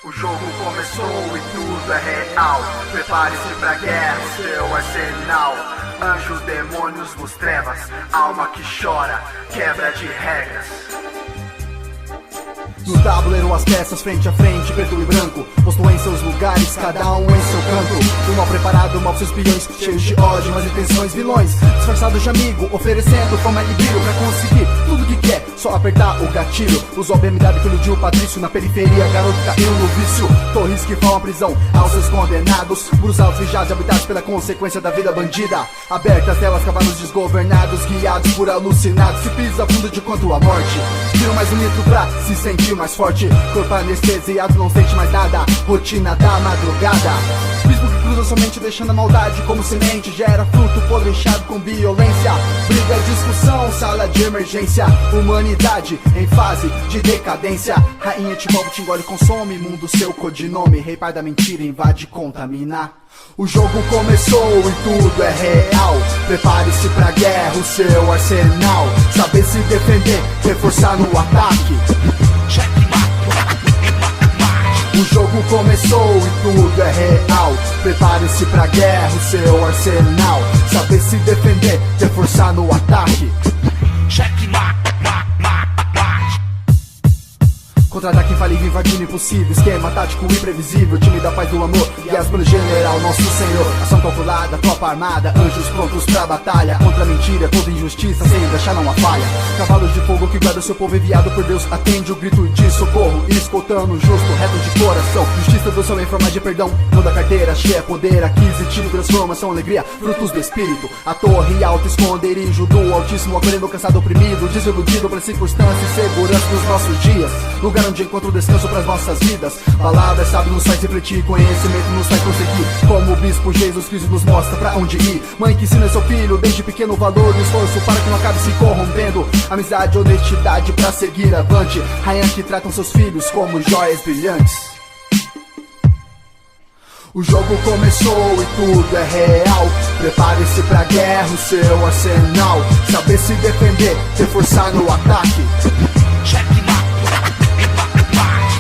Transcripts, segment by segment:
O jogo começou e tudo é real. Prepare-se pra guerra, seu arsenal. Anjos, demônios, luz, trevas, alma que chora, quebra de regras. No tabuleiro as peças frente a frente, preto e branco, posto em seus lugares, cada um em seu canto. O mal preparado, mal seus peões, cheios de ódio, mas intenções vilões, disfarçados de amigo, oferecendo fama e brilho pra conseguir tudo que quer, só apertar o gatilho. Usou a BMW que iludiu o Patrício, na periferia garoto caiu no vício. Torres que falam a prisão aos seus condenados, muros altos vigiados habitados pela consequência da vida bandida. Abertas telas, cavalos desgovernados, guiados por alucinados, que pisa fundo de quanto a morte. Tiro mais bonito pra se sentir mais forte, corpo anestesiado, não sente mais nada, rotina da madrugada. Bispo que cruza somente deixando a maldade como semente, gera fruto podre inchado com violência. Briga, discussão, sala de emergência, humanidade em fase de decadência. Rainha te move, te engole, consome, mundo seu codinome, rei pai da mentira invade e contamina. O jogo começou e tudo é real. Prepare-se pra guerra, o seu arsenal. Saber se defender, reforçar no ataque. O jogo começou e tudo é real. Prepare-se pra guerra, o seu arsenal. Saber se defender, reforçar no ataque. Contra-ataque infalível, invadindo impossível. Esquema tático imprevisível, time da paz do amor, guiados pelo general, nosso senhor. Ação calculada, tropa armada, anjos prontos pra batalha. Contra a mentira, toda injustiça, sem deixar não há falha. Cavalos de fogo que guarda seu povo enviado por Deus. Atende o grito de socorro, escoltando o justo, reto de coração. Justiça do céu em forma de perdão, não da carteira, cheia poder aquisitivo, transformação, alegria, frutos do espírito. A torre alta, esconderijo do Altíssimo, acolhendo o cansado oprimido, desiludido pelas circunstâncias e segurança dos nossos dias. Lugar onde encontro descanso pras nossas vidas. Palavras sábio nos faz refletir, conhecimento nos faz prosseguir. Como o bispo Jesus Cristo nos mostra pra onde ir. Mãe que ensina seu filho desde pequeno o valor e esforço para que não acabe se corrompendo. Amizade, honestidade pra seguir avante. Rainha que tratam seus filhos como joias brilhantes. O jogo começou e tudo é real. Prepare-se pra guerra, o seu arsenal. Saber se defender, reforçar no ataque.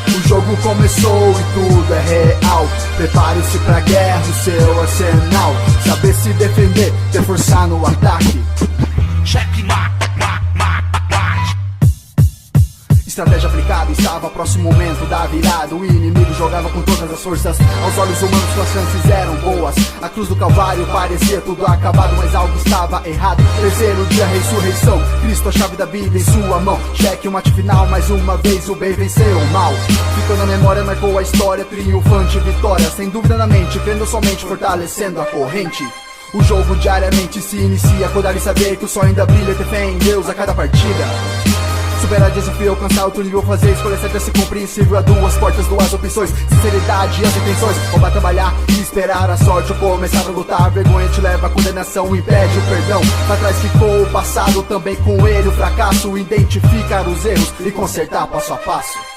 O jogo começou e tudo é real. Prepare-se pra guerra, o seu arsenal. Saber se defender, reforçar no ataque. Estratégia aplicada, estava próximo momento da virada. O inimigo jogava com todas as forças. Aos olhos humanos suas chances eram boas. A cruz do Calvário parecia tudo acabado, mas algo estava errado. Terceiro dia, ressurreição, Cristo a chave da Bíblia em sua mão. Cheque, o mate final, mais uma vez o bem venceu o mal. Ficou na memória, marcou a história, triunfante vitória. Sem dúvida na mente, crendo somente, fortalecendo a corrente. O jogo diariamente se inicia, acordar e saber que o sol ainda brilha. Ter fé em Deus a cada partida. Superar desafio, alcançar outro nível, fazer escolha certa, ser compreensível a duas portas, duas opções, sinceridade e as intenções. Roubar, trabalhar e esperar a sorte ou começar a lutar. Vergonha te leva à condenação, impede o perdão. Pra trás ficou o passado, também com ele o fracasso. Identificar os erros e consertar passo a passo.